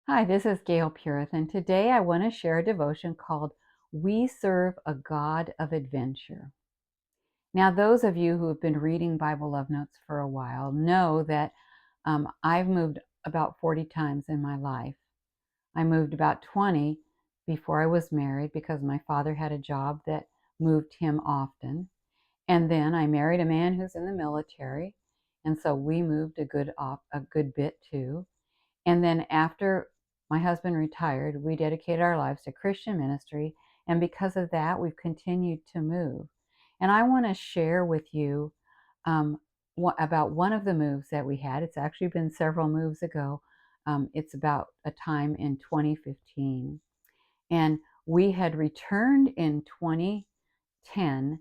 Hi, this is Gail Purith, and today I want to share a devotion called We Serve a God of Adventure. Now, those of you who have been reading Bible Love Notes for a while know that I've moved about 40 times in my life. I moved about 20 before I was married because my father had a job that moved him often. And then I married a man who's in the military, and so we moved a good bit too. And then after my husband retired, we dedicated our lives to Christian ministry. And because of that, we've continued to move. And I want to share with you um, about one of the moves that we had. It's actually been several moves ago. It's about a time in 2015. And we had returned in 2010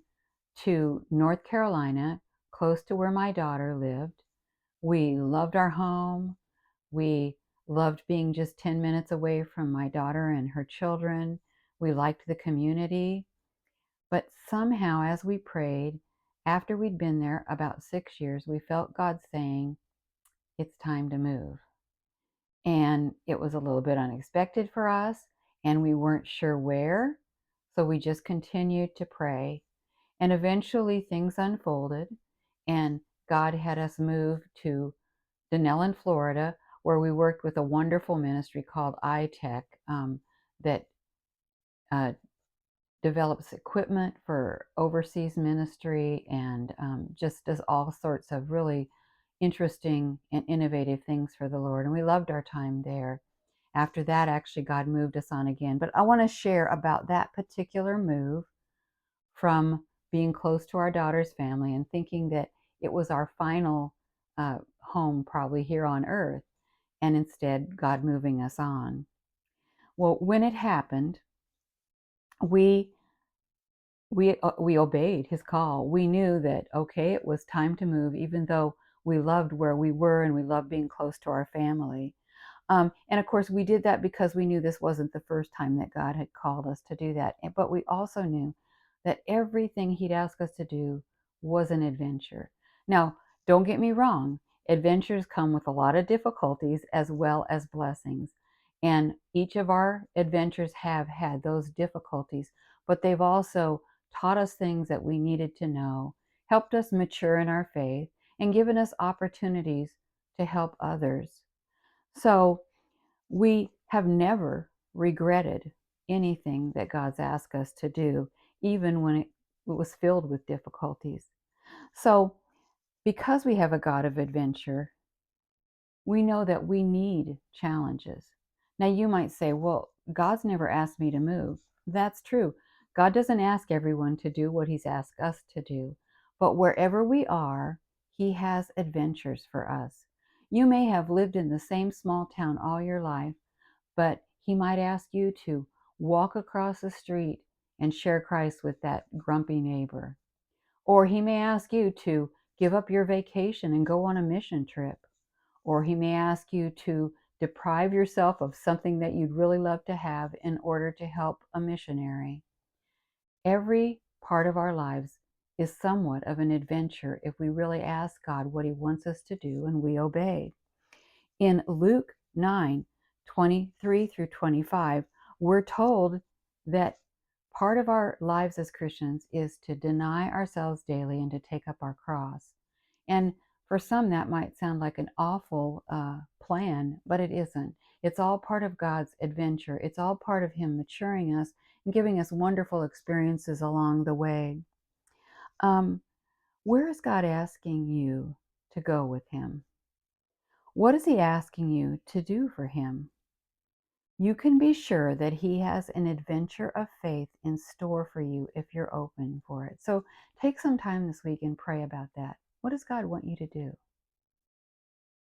to North Carolina, close to where my daughter lived. We loved our home. We loved being just 10 minutes away from my daughter and her children. We liked the community. But somehow, as we prayed, after we'd been there about 6 years, we felt God saying, it's time to move. And it was a little bit unexpected for us, and we weren't sure where. So we just continued to pray. And eventually things unfolded, and God had us move to Denellen, Florida, where we worked with a wonderful ministry called iTech that uh, develops equipment for overseas ministry and just does all sorts of really interesting and innovative things for the Lord. And we loved our time there. After that, actually, God moved us on again. But I want to share about that particular move from being close to our daughter's family and thinking that it was our final home, probably here on earth, and instead God moving us on. Well, when it happened, we we obeyed his call. We knew that okay, it was time to move, even though we loved where we were and we loved being close to our family. And of course, we did that because we knew this wasn't the first time that God had called us to do that. But we also knew that everything He'd asked us to do was an adventure. Now, don't get me wrong, adventures come with a lot of difficulties as well as blessings. And each of our adventures have had those difficulties, but they've also taught us things that we needed to know, helped us mature in our faith, and given us opportunities to help others. So we have never regretted anything that God's asked us to do, even when it was filled with difficulties. So, because we have a God of adventure, we know that we need challenges. Now, you might say, well, God's never asked me to move. That's true. God doesn't ask everyone to do what He's asked us to do. But wherever we are, He has adventures for us. You may have lived in the same small town all your life, but He might ask you to walk across the street and share Christ with that grumpy neighbor. Or He may ask you to give up your vacation and go on a mission trip. Or He may ask you to deprive yourself of something that you'd really love to have in order to help a missionary. Every part of our lives is somewhat of an adventure if we really ask God what He wants us to do and we obey. In Luke 9:23 through 25, we're told that part of our lives as Christians is to deny ourselves daily and to take up our cross. And for some, that might sound like an awful plan, but it isn't. It's all part of God's adventure. It's all part of Him maturing us and giving us wonderful experiences along the way. Um, where is God asking you to go with Him? What is He asking you to do for Him? You can be sure that He has an adventure of faith in store for you if you're open for it. So take some time this week and pray about that. What does God want you to do?